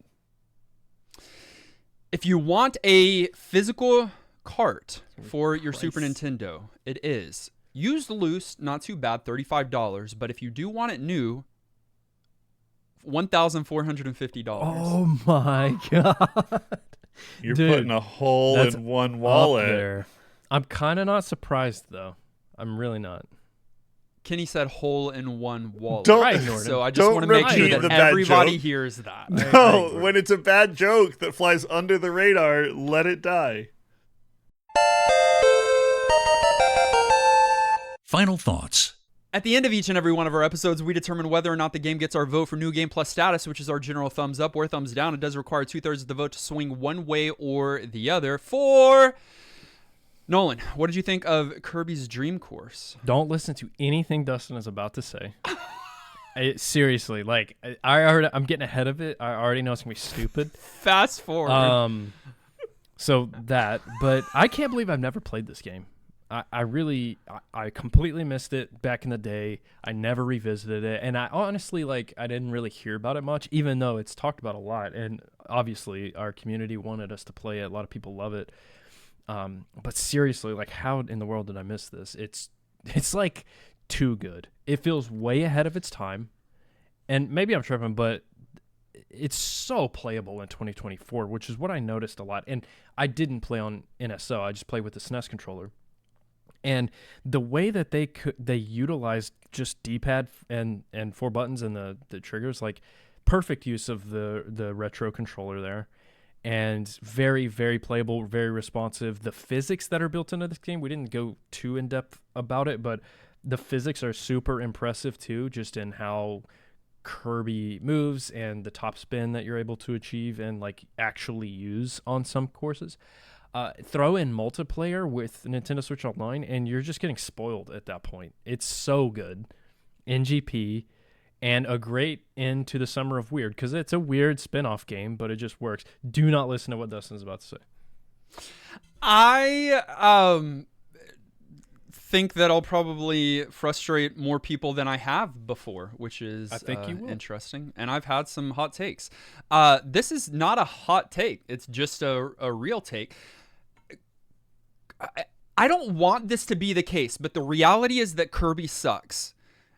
If you want a physical cart for your Super Nintendo, it is used loose, not too bad, $35. But if you do want it new, $1,450. Oh my god! You're Dude, putting a hole that's in one Up wallet. there. I'm kind of not surprised though. I'm really not. Kenny said hole in one wallet. Don't- I ignored So him. I just Don't want to make sure repeat that the bad everybody joke. hears that. No, when it's a bad joke that flies under the radar, let it die. Final thoughts. At the end of each and every one of our episodes, we determine whether or not the game gets our vote for New Game Plus status, which is our general thumbs up or thumbs down. It does require 2/3 of the vote to swing one way or the other. For Nolan, what did you think of Kirby's Dream Course? Don't listen to anything Dustin is about to say. Seriously, like I'm getting ahead of it. I already know it's gonna be stupid. Fast forward. So that, but I can't believe I've never played this game. I completely missed it back in the day. I never revisited it, and I honestly I didn't really hear about it much, even though it's talked about a lot. And obviously, our community wanted us to play it. A lot of people love it. But seriously, like, how in the world did I miss this? It's like too good. It feels way ahead of its time, and maybe I'm tripping, but it's so playable in 2024, which is what I noticed a lot. And I didn't play on NSO. I just played with the SNES controller. And the way that they utilized just D-pad and 4 buttons and the triggers, like perfect use of the retro controller there, and very, very playable, very responsive. The physics that are built into this game, we didn't go too in depth about it, but the physics are super impressive too, just in how Kirby moves and the top spin that you're able to achieve and like actually use on some courses. Throw in multiplayer with Nintendo Switch Online, and you're just getting spoiled at that point. It's so good. NGP, and a great end to the Summer of Weird, because it's a weird spin-off game, but it just works. Do not listen to what Dustin's about to say. I think that I'll probably frustrate more people than I have before, which is I think you will. Interesting. And I've had some hot takes. This is not a hot take. It's just a real take. I don't want this to be the case, but the reality is that Kirby sucks.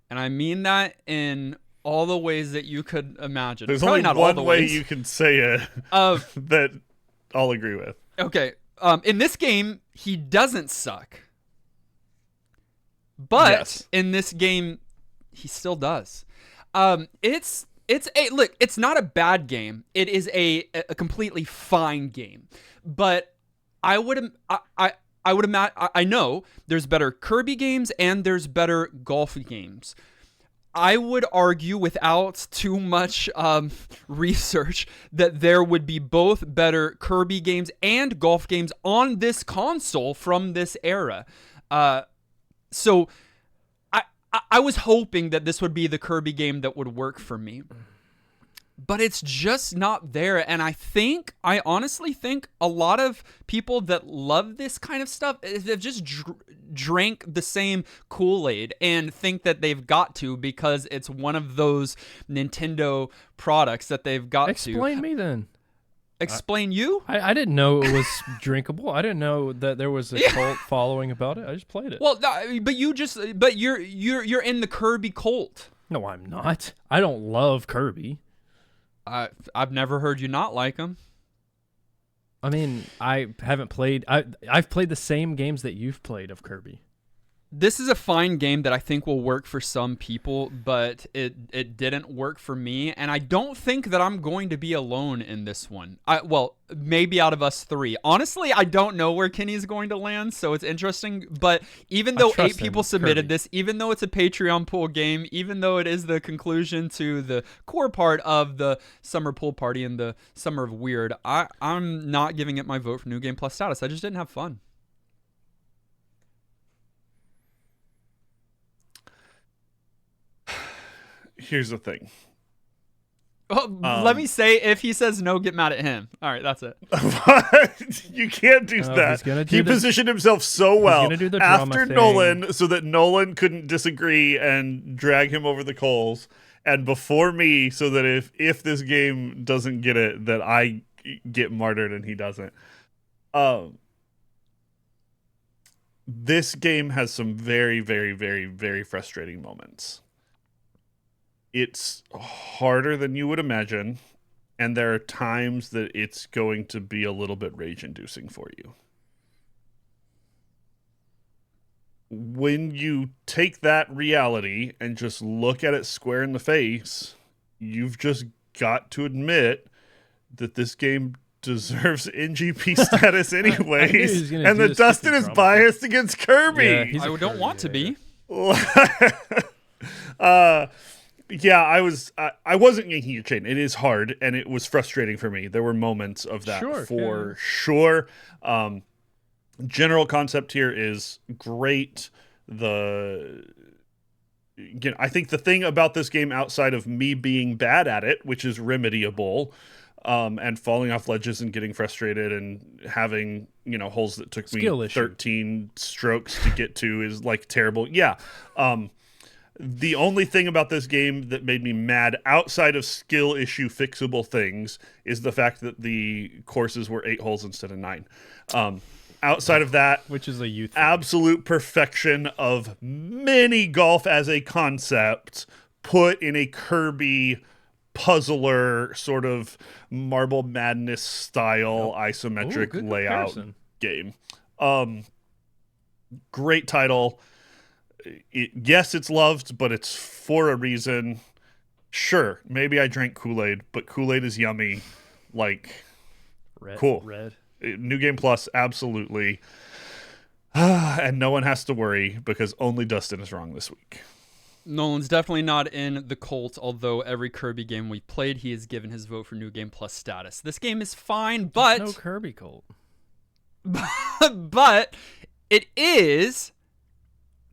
And I mean that in all the ways that you could imagine. There's Probably only not one all the way ways. you can say it that I'll agree with. Okay. In this game, he doesn't suck. But yes. In this game, he still does. It's not a bad game. It is a completely fine game. But I know there's better Kirby games and there's better golf games. I would argue without too much research that there would be both better Kirby games and golf games on this console from this era. So I was hoping that this would be the Kirby game that would work for me. But it's just not there. And I honestly think a lot of people that love this kind of stuff have just drank the same Kool-Aid and think that they've got to because it's one of those Nintendo products that they've got to. Explain me then. Explain you? I didn't know it was drinkable. I didn't know that there was a cult following about it. I just played it. Well, but you're in the Kirby cult. No, I'm not. I don't love Kirby. I've never heard you not like him. I mean, I haven't played. I've played the same games that you've played of Kirby. This is a fine game that I think will work for some people, but it didn't work for me, and I don't think that I'm going to be alone in this one. Well, maybe out of us three. Honestly, I don't know where Kenny's going to land, so it's interesting. But even though 8 people submitted this, even though it's a Patreon pool game, even though it is the conclusion to the core part of the Summer Pool Party and the Summer of Weird, I'm not giving it my vote for New Game Plus status. I just didn't have fun. Here's the thing. Let me say, if he says no, get mad at him. All right, that's it. You can't do that. He positioned himself so well after Nolan so that Nolan couldn't disagree and drag him over the coals, and before me so that if this game doesn't get it, that I get martyred and he doesn't. This game has some very, very, very, very frustrating moments. It's harder than you would imagine, and there are times that it's going to be a little bit rage-inducing for you. When you take that reality and just look at it square in the face, you've just got to admit that this game deserves NGP status anyways, and that Dustin is biased against Kirby. Yeah, I don't want to be. Yeah, I wasn't making a chain. It is hard, and it was frustrating for me. There were moments of that for sure. General concept here is great. again, I think the thing about this game outside of me being bad at it, which is remediable, and falling off ledges and getting frustrated and having, holes that took Skill me issue. 13 strokes to get to is like terrible. Yeah. The only thing about this game that made me mad outside of skill issue fixable things is the fact that the courses were 8 holes instead of 9. Outside of that, which is a youth thing. Absolute perfection of mini golf as a concept put in a Kirby puzzler sort of Marble Madness style isometric layout game. Great title. Yes, it's loved, but it's for a reason. Sure, maybe I drank Kool-Aid, but Kool-Aid is yummy. Like, cool. Red. New Game Plus, absolutely. And no one has to worry because only Dustin is wrong this week. Nolan's definitely not in the cult, although every Kirby game we played, he has given his vote for New Game Plus status. This game is fine, but... There's no Kirby cult. But it is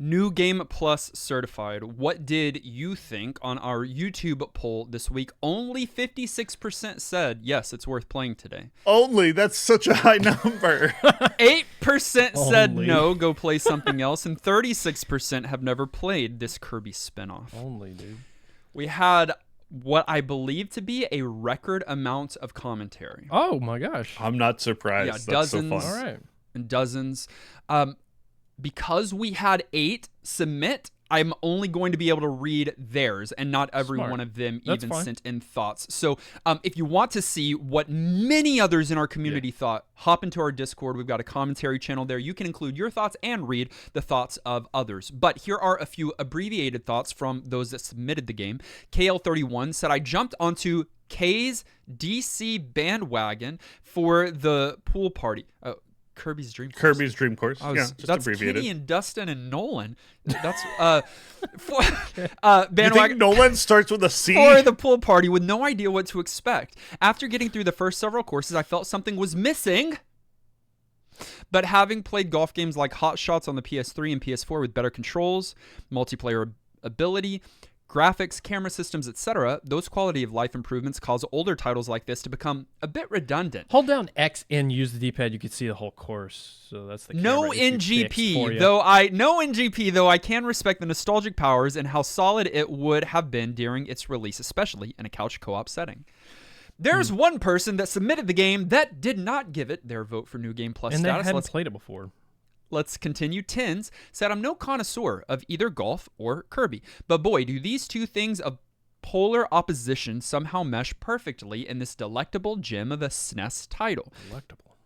New Game Plus certified. What did you think on our YouTube poll this week? Only 56% said, yes, it's worth playing today. Only? That's such a high number. 8% said no, go play something else, and 36% have never played this Kirby spinoff. Only, dude. We had what I believe to be a record amount of commentary. Oh my gosh. I'm not surprised. Yeah, That's dozens. so fun. All right. And dozens. Because we had 8 submit, I'm only going to be able to read theirs, and not every one of them even sent in thoughts. So if you want to see what many others in our community thought, hop into our Discord. We've got a commentary channel there. You can include your thoughts and read the thoughts of others. But here are a few abbreviated thoughts from those that submitted the game. KL31 said, I jumped onto K's DC bandwagon for the pool party. Kirby's Dream Course. Kirby's Dream Course. Just that's abbreviated. Kitty and Dustin and Nolan. That's bandwagon. You think Nolan starts with a C? For the pool party with no idea what to expect. After getting through the first several courses, I felt something was missing. But having played golf games like Hot Shots on the PS3 and PS4 with better controls, multiplayer ability, graphics, camera systems, etc., those quality of life improvements cause older titles like this to become a bit redundant. Hold down X and use the D-pad. You can see the whole course. So that's the no NGP, though I can respect the nostalgic powers and how solid it would have been during its release, especially in a couch co-op setting. There's one person that submitted the game that did not give it their vote for New Game Plus and status. They hadn't played it before. Let's continue. Tins said, I'm no connoisseur of either golf or Kirby, but boy, do these two things of polar opposition somehow mesh perfectly in this delectable gem of a SNES title. Delectable.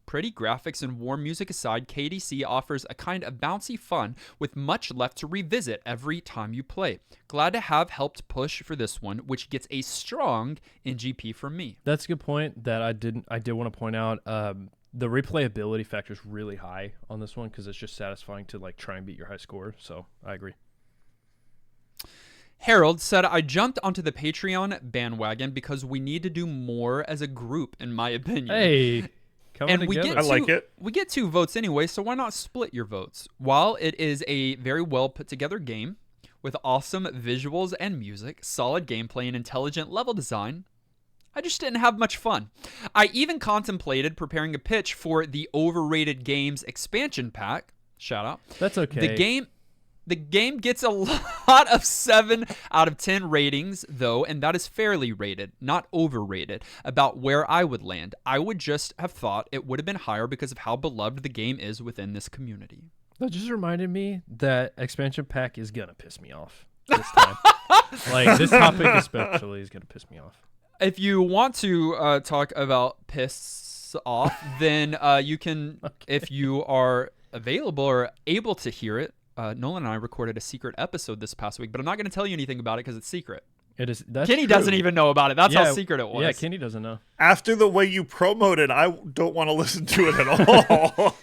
Pretty graphics and warm music aside, KDC offers a kind of bouncy fun with much left to revisit every time you play. Glad to have helped push for this one, which gets a strong NGP from me. That's a good point that I did want to point out. The replayability factor is really high on this one because it's just satisfying to like try and beat your high score. So I agree. Harold said, I jumped onto the Patreon bandwagon because we need to do more as a group, in my opinion. Hey, coming together. I like it. We get 2 votes anyway, so why not split your votes? While it is a very well put together game with awesome visuals and music, solid gameplay, and intelligent level design, I just didn't have much fun. I even contemplated preparing a pitch for the Overrated Games expansion pack. Shout out. That's okay. The game gets a lot of 7 out of 10 ratings, though, and that is fairly rated, not overrated, about where I would land. I would just have thought it would have been higher because of how beloved the game is within this community. That just reminded me that expansion pack is going to piss me off this time. Like, this topic especially is going to piss me off. If you want to talk about piss off, then you can, if you are available or able to hear it. Nolan and I recorded a secret episode this past week, but I'm not going to tell you anything about it because it's secret. It is. That's Kenny true. doesn't even know about it. That's how secret it was. Yeah, Kenny doesn't know. After the way you promoted, I don't want to listen to it at all.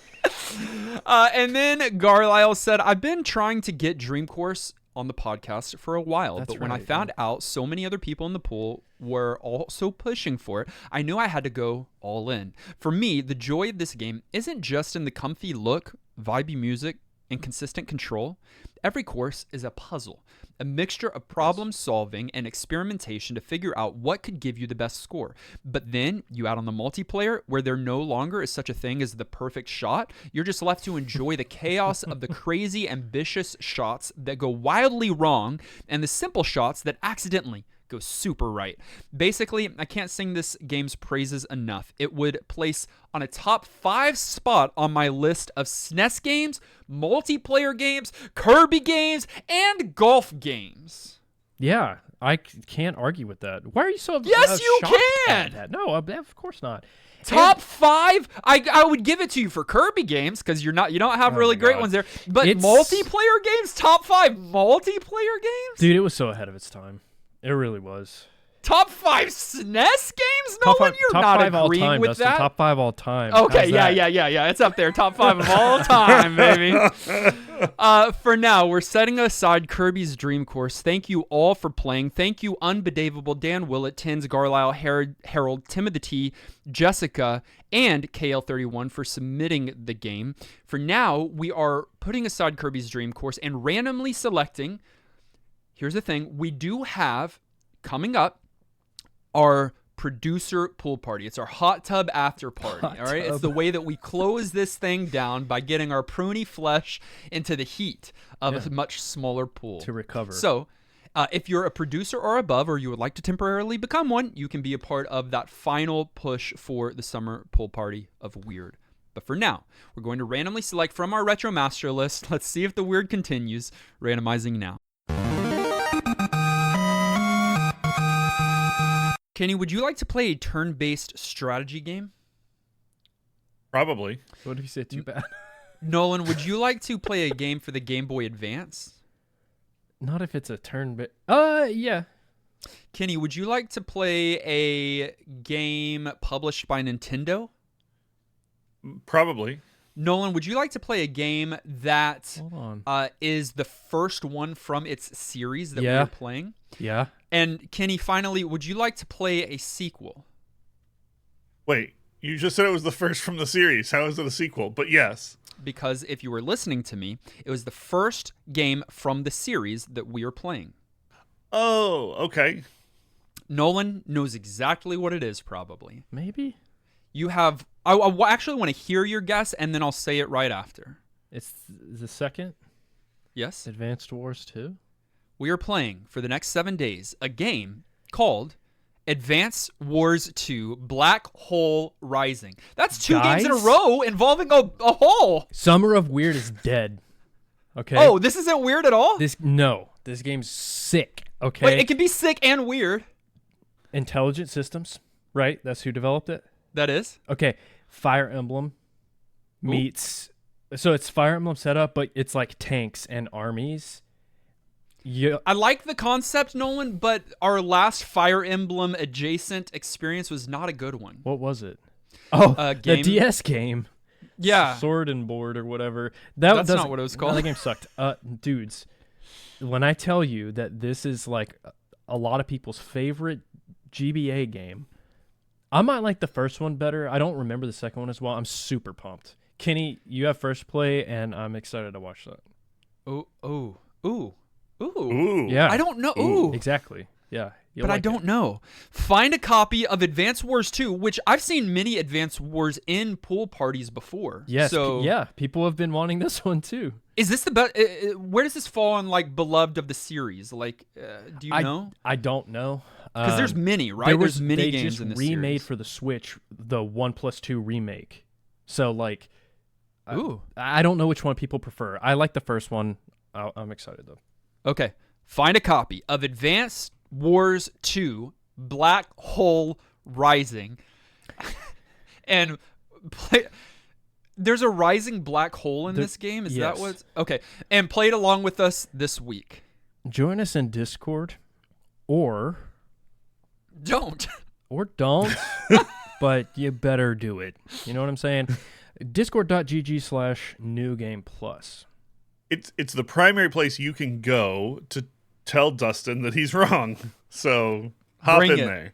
And then Garlisle said, I've been trying to get Dream Course on the podcast for a while, but when I found out so many other people in the pool were also pushing for it, I knew I had to go all in. For me, the joy of this game isn't just in the comfy look, vibey music, and consistent control, every course is a puzzle, a mixture of problem solving and experimentation to figure out what could give you the best score. But then you add on the multiplayer, where there no longer is such a thing as the perfect shot. You're just left to enjoy the chaos of the crazy, ambitious shots that go wildly wrong and the simple shots that accidentally go super right. Basically, I can't sing this game's praises enough. It would place on a top 5 spot on my list of SNES games, multiplayer games, Kirby games, and golf games. Yeah, I can't argue with that. Why are you so Yes, you shocked can! at that? No, of course not. Top 5? I would give it to you for Kirby games because you don't have really great ones there. But multiplayer games, top 5 multiplayer games? Dude, it was so ahead of its time. It really was. Top 5 SNES games, Nolan? You're not agreeing with that. Top 5 all time. Okay, yeah. It's up there. Top 5 of all time, baby. For now, we're setting aside Kirby's Dream Course. Thank you all for playing. Thank you, Unbedavable, Dan Willett, Tins, Garlisle, Harold, Timothy, Jessica, and KL31 for submitting the game. For now, we are putting aside Kirby's Dream Course and randomly selecting. Here's the thing. We do have, coming up, our producer pool party. It's our hot tub after party. All right. It's the way that we close this thing down by getting our pruny flesh into the heat of a much smaller pool. To recover. So if you're a producer or above, or you would like to temporarily become one, you can be a part of that final push for the summer pool party of weird. But for now, we're going to randomly select from our retro master list. Let's see if the weird continues. Randomizing now. Kenny, would you like to play a turn-based strategy game? Probably. What if you say too bad? Nolan, would you like to play a game for the Game Boy Advance? Not if it's a turn-based. Yeah. Kenny, would you like to play a game published by Nintendo? Probably. Nolan, would you like to play a game that Hold on. Is the first one from its series that we're playing? Yeah. And Kenny, finally, would you like to play a sequel? Wait, you just said it was the first from the series. How is it a sequel? But yes. Because if you were listening to me, it was the first game from the series that we are playing. Oh, okay. Nolan knows exactly what it is, probably. Maybe? You have... I actually want to hear your guess, and then I'll say it right after. It's the second? Yes? Advanced Wars 2? We are playing, for the next 7 days, a game called Advance Wars 2 Black Hole Rising. That's 2 games in a row involving a hole. Summer of Weird is dead. Okay? Oh, this isn't weird at all? This game's sick. Okay? Wait, it can be sick and weird. Intelligent Systems, right? That's who developed it? That is? Okay. Fire Emblem meets... So it's Fire Emblem setup, but it's like tanks and armies. Yeah. I like the concept, Nolan, but our last Fire Emblem adjacent experience was not a good one. What was it? Oh, game. The DS game. Yeah. Sword and Board or whatever. That's not what it was called. No, that game sucked. Dudes, when I tell you that this is like a lot of people's favorite GBA game, I might like the first one better. I don't remember the second one as well. I'm super pumped. Kenny, you have first play, and I'm excited to watch that. Ooh. Yeah. I don't know. Ooh. Exactly. Yeah. But I don't know. Find a copy of Advance Wars 2, which I've seen many Advance Wars in pool parties before. Yes. So, yeah. People have been wanting this one too. Is this the best? Where does this fall on like beloved of the series? Like, do you know? I don't know. Because there's many, right? There's many games just in this remade series. for the Switch, the 1+2 remake. So like, ooh, I don't know which one people prefer. I like the first one. I'm excited though. Okay, find a copy of Advance Wars 2 Black Hole Rising and play. There's a rising black hole in this game. Is that what's okay? And play it along with us this week. Join us in Discord, or don't, but you better do it. You know what I'm saying? Discord.gg/newgameplus. It's the primary place you can go to tell Dustin that he's wrong. So hop in there.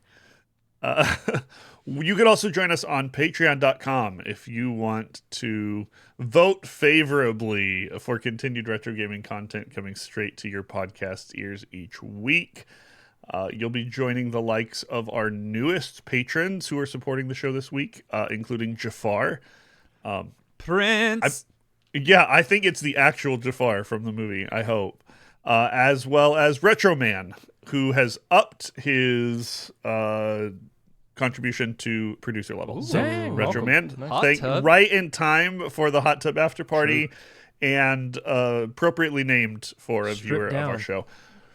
You can also join us on patreon.com if you want to vote favorably for continued retro gaming content coming straight to your podcast ears each week. You'll be joining the likes of our newest patrons who are supporting the show this week, including Jafar. Prince. I think it's the actual Jafar from the movie, I hope. As well as Retro Man, who has upped his contribution to producer level. Ooh, so dang, Retro welcome. Man, Nice. right in time for the hot tub after party, and appropriately named for a viewer of our show.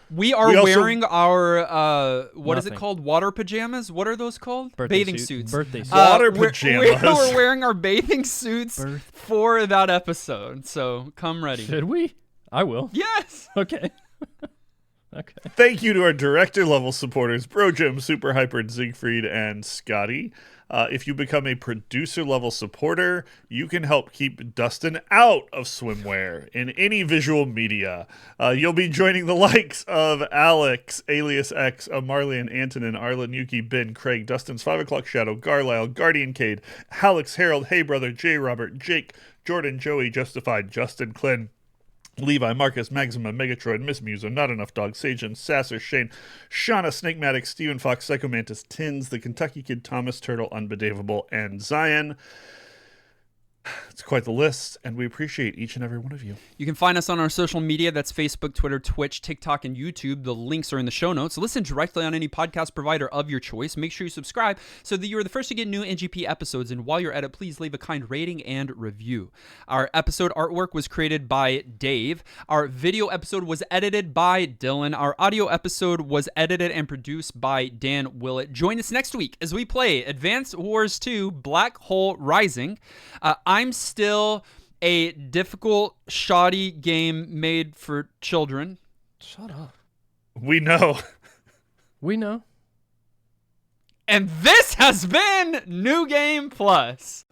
We are wearing our, what is it called? Water pajamas? What are those called? Bathing suits. Birthday suits. Water pajamas. We're wearing our bathing suits for that episode, so come ready. Should we? I will. Yes! Okay. Okay. Thank you to our director level supporters, Bro Jim, Super Hyper, Siegfried, and Scotty. If you become a producer level supporter, you can help keep Dustin out of swimwear in any visual media. You'll be joining the likes of Alex, Alias X, Marley Antonin, Arlen, Yuki, Ben, Craig, Dustin's 5 o'clock Shadow, Garlisle, Guardian Cade, Alex, Harold, Hey Brother, J. Robert, Jake, Jordan, Joey, Justified, Justin, Clint, Levi, Marcus, Maxima, Megatroid, Miss Muso, Not Enough Dog, Sagen, Sasser, Shane, Shauna, Snakematic, Steven Fox, Psychomantis, Tins, The Kentucky Kid, Thomas Turtle, Unbedavable, and Zion. It's quite the list, and we appreciate each and every one of you. You can find us on our social media. That's Facebook, Twitter, Twitch, TikTok, and YouTube. The links are in the show notes. Listen directly on any podcast provider of your choice. Make sure you subscribe so that you are the first to get new NGP episodes. And while you're at it, please leave a kind rating and review. Our episode artwork was created by Dave. Our video episode was edited by Dylan. Our audio episode was edited and produced by Dan Willett. Join us next week as we play Advance Wars 2 Black Hole Rising. I'm still a difficult, shoddy game made for children. Shut up. We know. We know. And this has been New Game Plus.